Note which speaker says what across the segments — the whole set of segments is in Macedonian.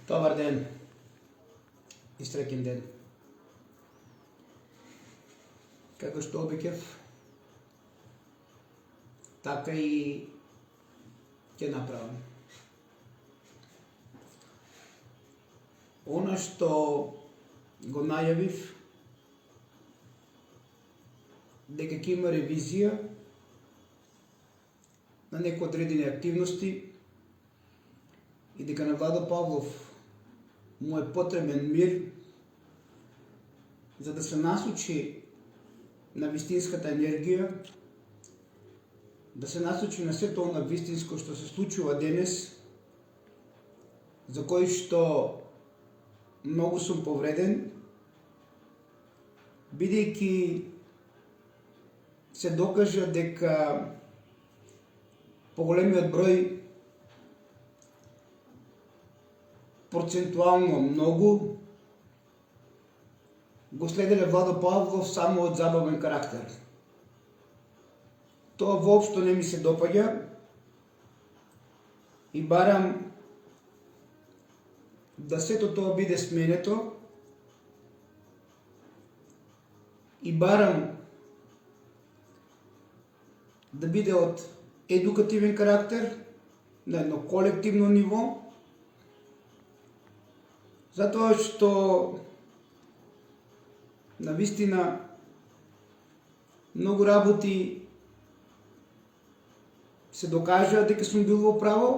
Speaker 1: Добар ден и среќен ден. Како што обикев, така и ќе направам. Она што го најавив, дека ќе има ревизија на некои одредени активности и дека на Владо Павлов му е потребен мир, за да се насочи на вистинската енергија, да се насочи на сето она вистинско што се случува денес, за кој што многу сум повреден, бидејќи се докажа дека поголемиот број, процентуално многу, го следеле Владо Павлов само од забавен карактер. Тоа воопшто не ми се допаѓа и барам да сето тоа биде сменето и барам да биде од едукативен карактер на едно колективно ниво, затоа што навистина многу работи се докажа дека сум бил во право,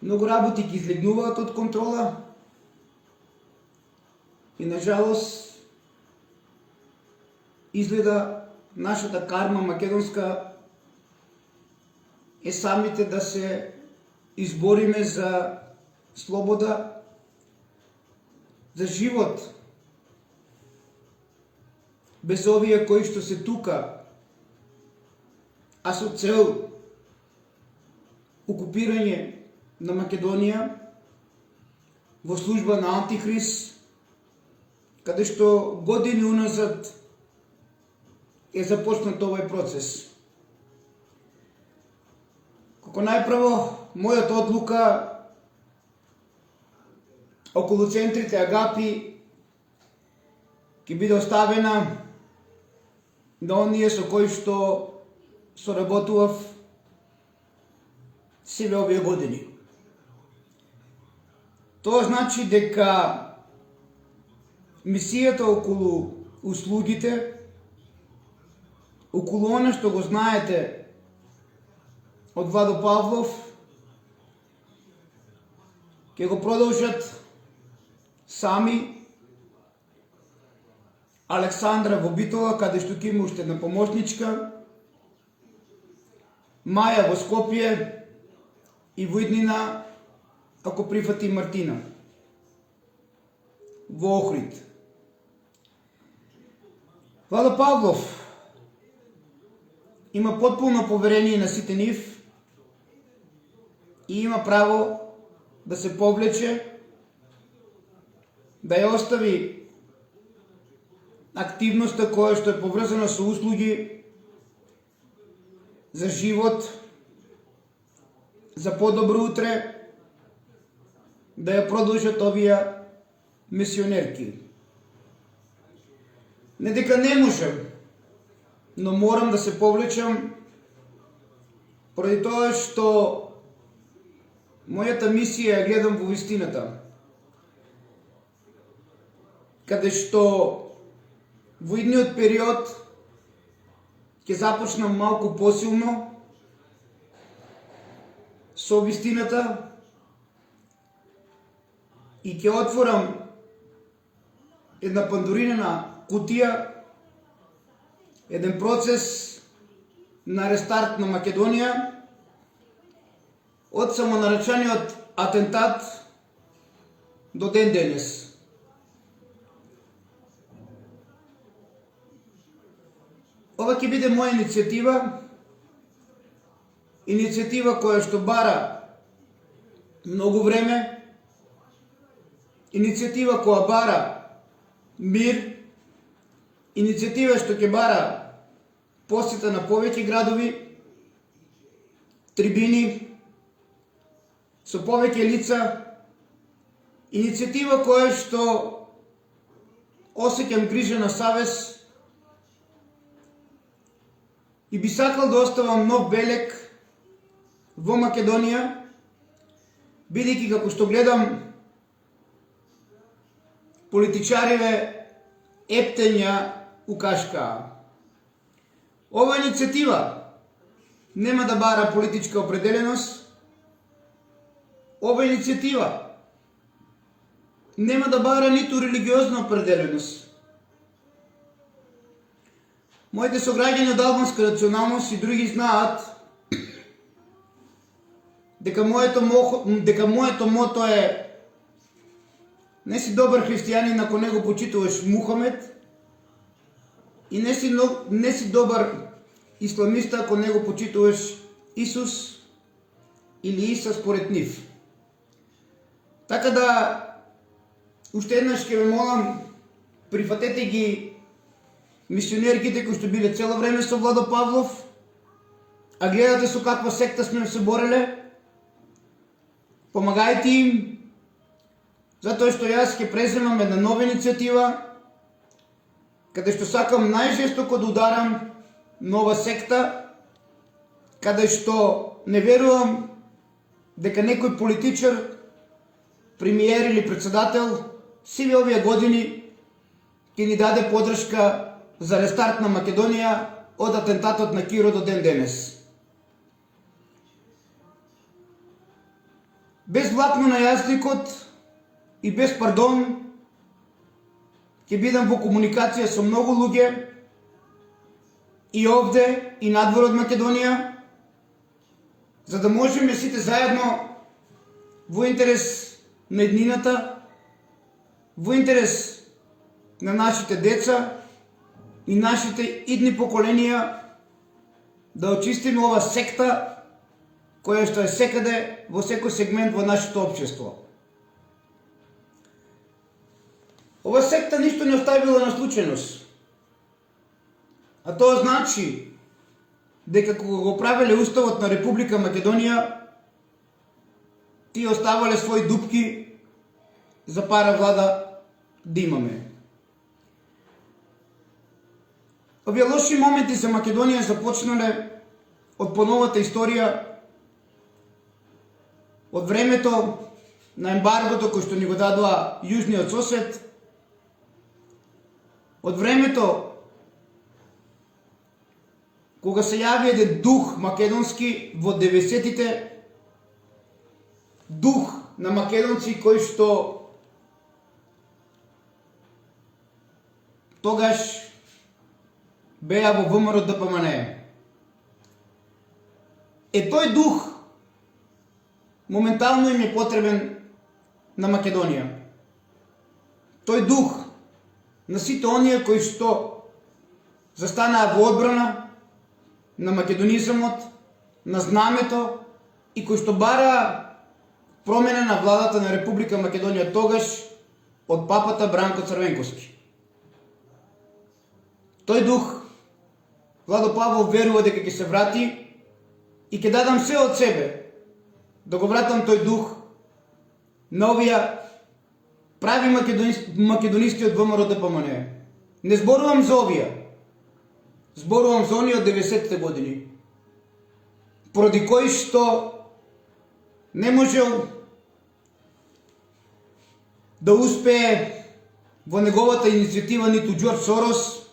Speaker 1: многу работи ги излегнуваат од контрола и на жалост изгледа нашата карма македонска е самите да се избориме за слобода, за живот, без овие кои што се тука, а со цел окупирање на Македонија во служба на Антихрист, каде што години уназад е започнат овој процес. Како најпрво, мојата одлука околу центрите Агапи ќе биде оставена на оние со кои што соработував севе овие години. Тоа значи дека мисијата околу услугите, околу она што го знаете од Владо Павлов, ќе го продолжат сами Александра во Битола, каде што ќе има уште една помошничка, Маја во Скопје и во иднина, ако прифати Мартина во Охрид. Владо Павлов има потполно поверение на сите нив и има право да се повлече, да ја остави активноста која што е поврзана со услуги за живот, за подобро утре, да ја продолжат овие мисионерки. Не дека не можам, но морам да се повлечам поради тоа што мојата мисија ја гледам во вистината, каде што во идниот период ќе започнам малку посилно со вистината и ќе отворам една пандоринена кутија, еден процес на рестарт на Македонија од самонаречениот атентат до ден денес. Ова ќе биде моја иницијатива која што бара многу време, иницијатива која бара мир, иницијатива што ќе бара посета на повеќе градови, трибини, со повеќе лица, иницијатива која што осеќам грижа на savest и би сакал да оставам нов белег во Македонија, бидејќи како што гледам политичариве ептења у кашкаа. Ова иницијатива нема да бара политичка определеност, ова иницијатива нема да бара ниту религиозна определеност. Моите сограѓани од албанска националност и други знаат дека моето мото е: не си добар христијанин ако не го почитуваш Мухамед, и не си добар исламиста ако не го почитуваш Исус или Иса според нив. Така да, уште еднаш ќе ве молам, прифатете ги мисионерките кои што биле цело време со Владо Павлов, а гледате со каква секта сме се бореле, помагајте им, затоа што јас ќе преземам една нова иницијатива, каде што сакам најжестоко да ударам нова секта, каде што не верувам дека некој политичар, премиер или председател сиве овие години ќе ни даде подршка за рестарт на Македонија од атентатот на Киро до ден денес. Без влапно на јазикот и без пардон ќе бидам во комуникација со многу луѓе и овде и надвор од Македонија, за да можеме сите заедно во интерес на еднината, во интерес на нашите деца и нашите идни поколенија да очистиме ова секта која што е секаде во секој сегмент во нашето општество. Ова секта ништо не оставила на случајност. А тоа значи дека кога го правеле Уставот на Република Македонија, тие оставале своји дупки за пара влада да имаме. Овие лоши моменти за Македонија започнале од поновата историја, од времето на ембаргото кој што ни го дадоа јужниот сосед, од времето кога се јави еден дух македонски во 90-тите, дух на македонци кои што тогаш беа во ВМРО ДПМН. Тој дух моментално им е потребен на Македонија. Тој дух на сите оние кои што застанаа во одбрана на македонизмот, на знамето и кои што бараа промена на владата на Република Македонија тогаш од папата Бранко Црвенковски. Тој дух Владо Павлов верува дека ќе се врати и ќе дадам се од себе да го вратам тој дух на овие прави македонисти од ВМРО ДПМН. Не зборувам за овие, зборувам за оние од 90-те години, поради кои што не можел да успее во неговата иницијатива ниту Џорџ Сорос,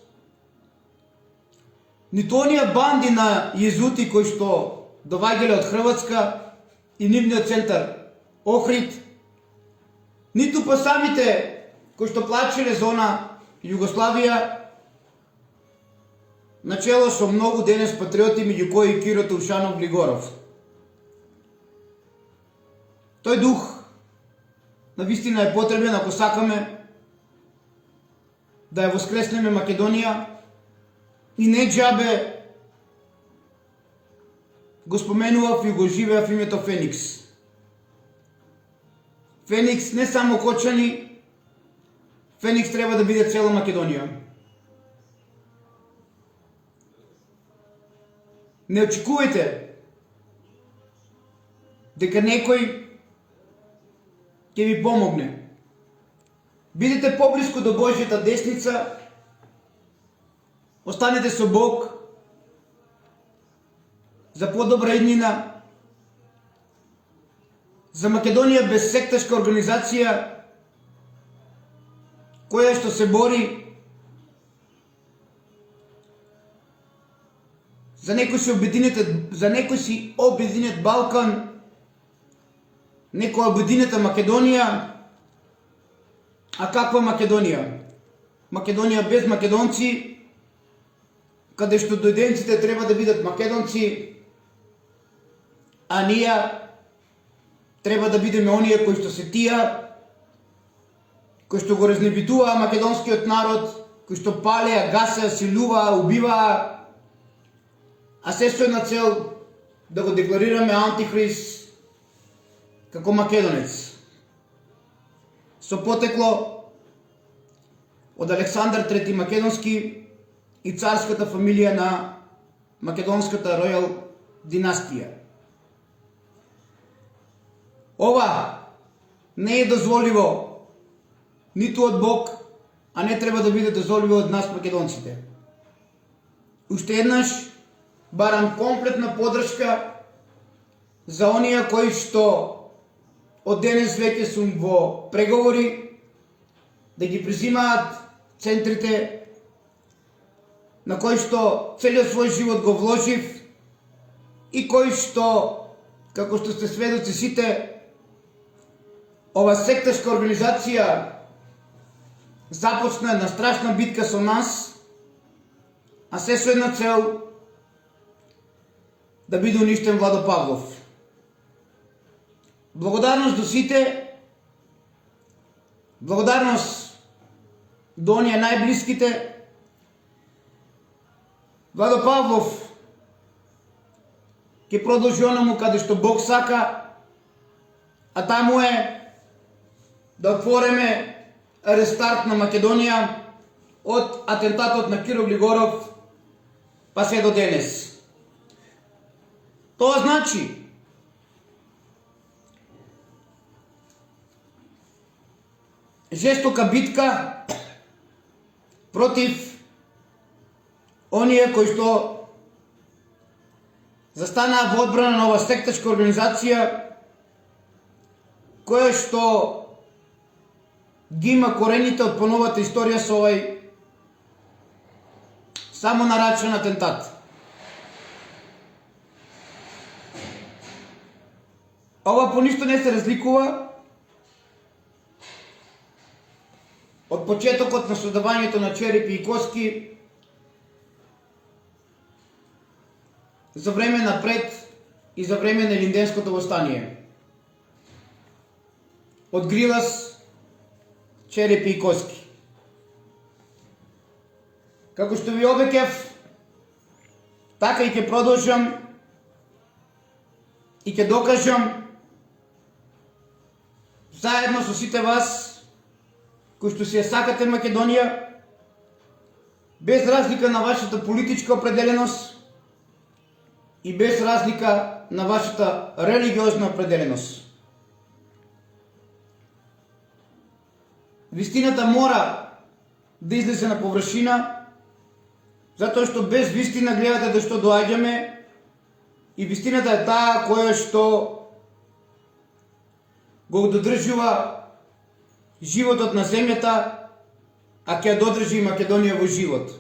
Speaker 1: ниту оние банди на језути кои што доваѓале од Хрватска и нивниот центар Охрид, ниту па самите кои што плачеле за она Југославија, начело со многу денес патриоти, меѓу кои Киро Туршанов Глигоров. Тој дух навистина е потребен ако сакаме да ја воскреснеме Македонија, и не џабе го споменував и го живеав името Феникс. Феникс не само Кочани, Феникс треба да биде цела Македонија. Не очекувајте дека некој ќе ви помогне. Бидете поблиску до Божјата десница, останете со Бог за подобра иднина, за Македонија без секташка организација која што се бори за некој си обединет Балкан, некоја обединета Македонија. А каква Македонија? Македонија без македонци, каде што дојденците треба да бидат македонци, а ние треба да бидеме оние кои што се тија, кои што го разнебитуваа македонскиот народ, кои што палеа, гасеа, силуваа, убиваа, а се со една цел да го декларираме антихрист како македонец. Со потекло од Александар III Македонски и царската фамилија на македонската ројал династија. Ова не е дозволиво ниту од Бог, а не треба да биде дозволиво од нас македонците. Уште еднаш барам комплетна поддршка за оние кои што од денес веќе сум во преговори да ги презимаат центрите на кои што целиот свој живот го вложив и кои што, како што сте сведоци сите, ова секташка организација започна една страшна битка со нас, а се со една цел да биде уништен Владо Павлов. Благодарност до сите, благодарност до оние најблиските. Владо Павлов ќе продолжи онаму каде што Бог сака, а таму е да отвориме рестарт на Македонија од атентатот на Киро Глигоров па се до денес. Тоа значи жестока битка против оние кои што застанаа во одбрана на ова секташка организација која што ги има корените од поновата историја со овај само нарачен атентат. Ова по ништо не се разликува од почетокот на создавањето на черепи и коски за време напред и за време на Илинденското востание. Од Грилас, черепи и коски. Како што ви обеќав, така и ќе продолжам и ќе докажам заедно со сите вас кои што си ја сакате Македонија, без разлика на вашата политичка определеност и без разлика на вашата религиозна определеност. Вистината мора да излезе на површина, затоа што без вистина гледате до што доаѓаме и вистината е таа која што го додржува животот на земјата, а ќе додржи и Македонија во живот.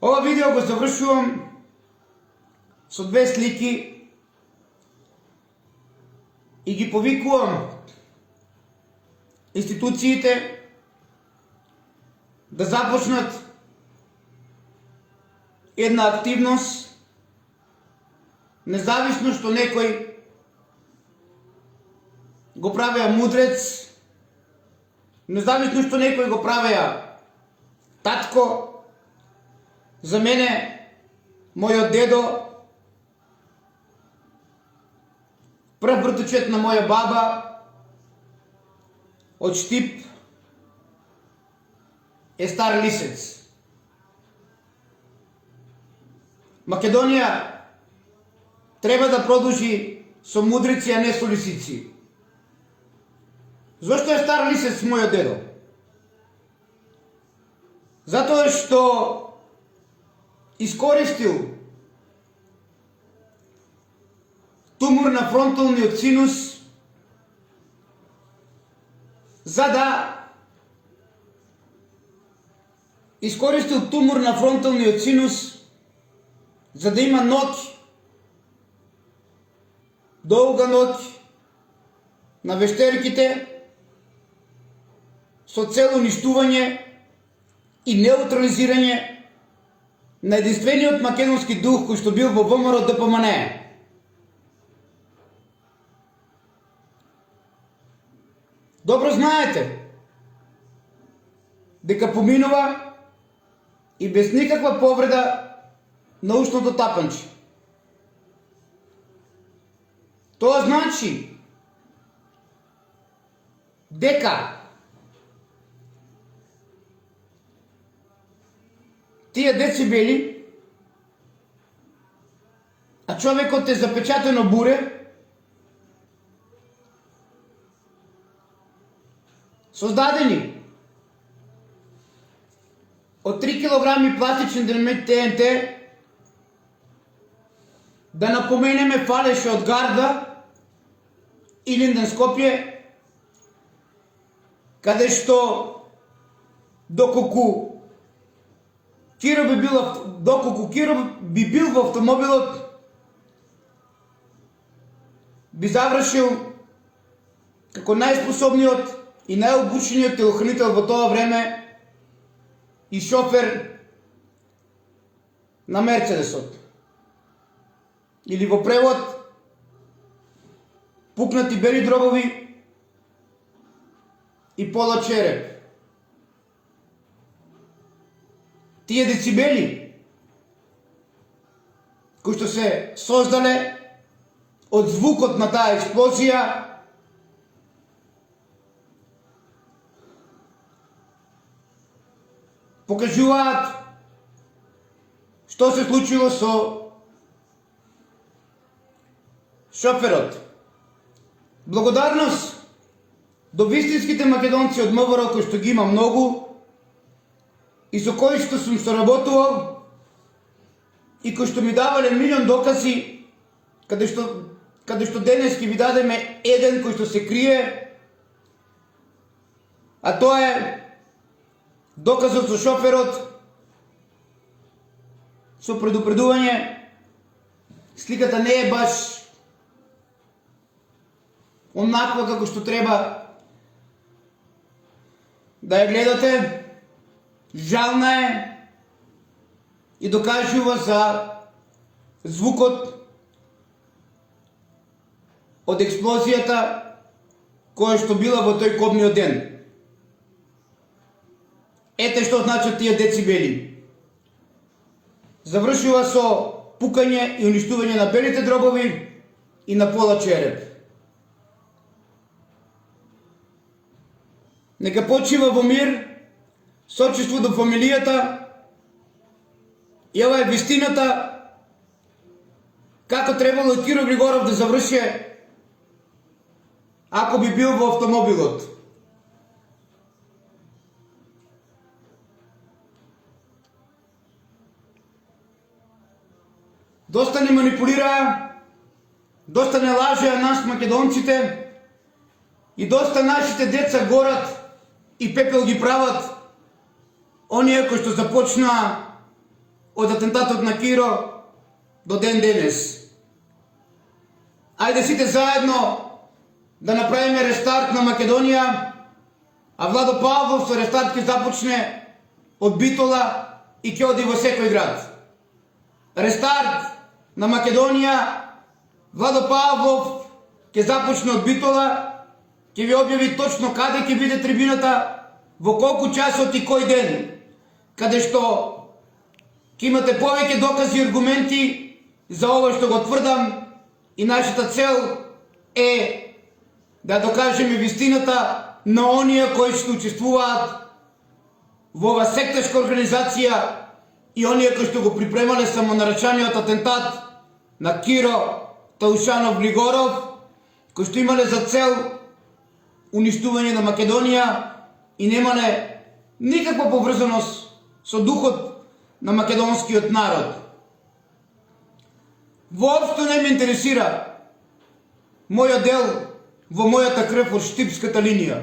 Speaker 1: Ова видео го завршувам со две слики и ги повикувам институциите да започнат една активност, независно што некој го правеа мудрец, независно што некој го правеа татко. За мене, мојот дедо, прв братучет на моја баба, од Штип, е Стар Лисец. Македонија треба да продолжи со мудрици, а не со лисици. Зошто е стар лисец мојот дедо? Затоа што искористил тумор на фронталниот синус за да има ноќ, долга ноќ на вештерките со цел уништување и неутрализирање на единствениот македонски дух кој што бил во ВМРО ДПМН. Добро знаете дека поминува и без никаква повреда на ушното тапанче. Тоа значи дека тие децибели, а човекот е запечатено буре, создадени од 3 килограми пластичен динамит ТНТ, да напоменеме фалеше од Гарда и Линден Скопје, каде што доколку Киро би бил во автомобилот, би завршил како најспособниот и најобучениот телохранител во тоа време и шофер на Мерцедесот. Или во превод, пукнати бели дробови и пола череп. Тие децибели кои што се создале од звукот на таа експлозија покажуваат што се случило со шоферот. Благодарност до вистинските македонци од МВР кои што ги има многу и со кои што сум соработувал и кои што ми давале милион докази, каде што денес ќе ви дадеме еден кој што се крие, а тоа е доказот со шоферот со предупредување. Сликата не е баш онаква како што треба да ја гледате. Жална е и докажува за звукот од експлозијата која што била во тој кобниот ден. Ете што значат тие децибели. Завршува со пукање и уништување на белите дробови и на пола череп. Нека почива во мир, сочувство до фамилијата, и ова е вистината како требало Киро Григоров да заврши ако би бил во автомобилот. Доста не манипулираа, доста не лажеа нас македонците и доста нашите деца горат и пепел ги прават оние кои што започнаа од атентатот на Киро до ден денес. Ајде сите заедно да направиме рестарт на Македонија, а Владо Павлов со рестарт ќе започне од Битола и ќе оди во секој град. Рестарт на Македонија, Владо Павлов ќе започне од Битола, ќе ви објави точно каде ќе биде трибината, во колку часот и кој ден, каде што ќе имате повеќе докази и аргументи за ова што го тврдам, и нашата цел е да докажеме вистината на оние кои што учествуваат во ова секташка организација и оние кои што го припремале самонаречаниот атентат на Киро Таушанов Глигоров, кои што имале за цел уништување на Македонија и немале никаква поврзаност со духот на македонскиот народ. Воопшто не ме интересира мојот дел во мојата крв од штипската линија.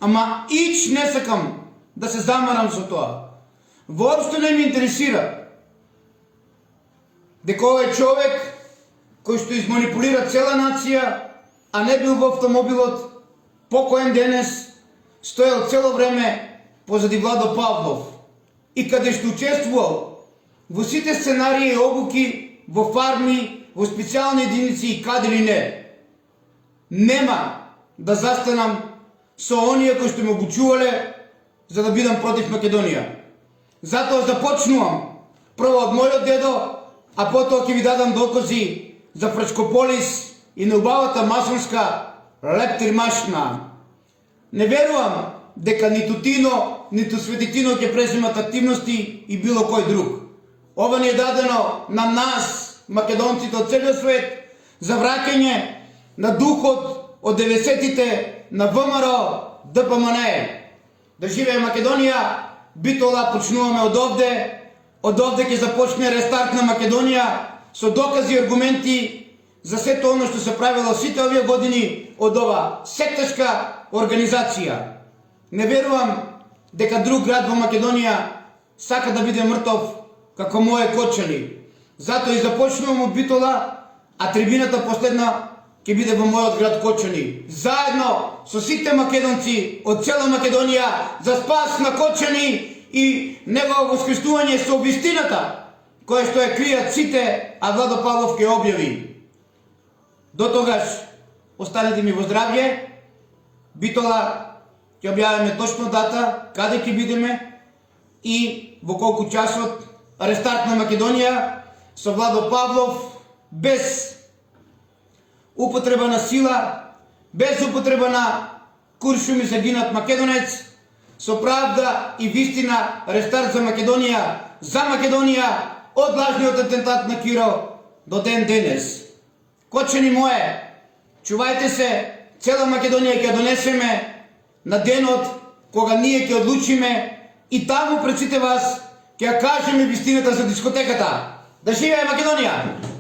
Speaker 1: Ама ич не сакам да се замарам со тоа. Воопшто не ме интересира дека овој човек кој што изманипулира цела нација, а не бил во автомобилот, покоен денес, стоел цело време позади Владо Павлов и каде што учествувал во сите сценарии и обуки, во фарми, во специјални единици и каде ли не. Нема да застанам со оние кои што ме обучувале за да бидам против Македонија. Затоа започнувам прво од мојот дедо, а потоа ќе ви дадам докази за Фрачкополис и на убавата масонска лептирмашна. Не верувам дека ниту Тино, ниту Свети Тино ќе преземат активности и било кој друг. Ова ни е дадено на нас, македонците од целиот свет, за враќање на духот од 90-тите на ВМРО, ДПМН. Да живее Македонија, Битола почнуваме од овде ќе започне рестарт на Македонија со докази и аргументи за сето оно што се правило сите овие години од ова секташка организација. Не верувам дека друг град во Македонија сака да биде мртов како моје Кочани. Затоа и започнувам од Битола, а трибината последна ќе биде во мојот град Кочани. Заедно со сите македонци од цела Македонија за спас на Кочани и негово воскреснување со вистината, која што ја кријат сите, а Владо Павлов ќе објави. До тогаш, останете ми во здравје. Битола ќе објавиме точно дата, каде ќе бидеме и во колку часот рестарт на Македонија со Владо Павлов, без употреба на сила, без употреба на куршуми за гинат македонец, со правда и вистина рестарт за Македонија од лажниот атентат на Киро до ден денес. Кочани моје, чувајте се, цела Македонија ќе донесеме на денот кога ние ќе одлучиме и таму пред сите вас ќе ја кажеме вистината за дискотеката. Да живее Македонија!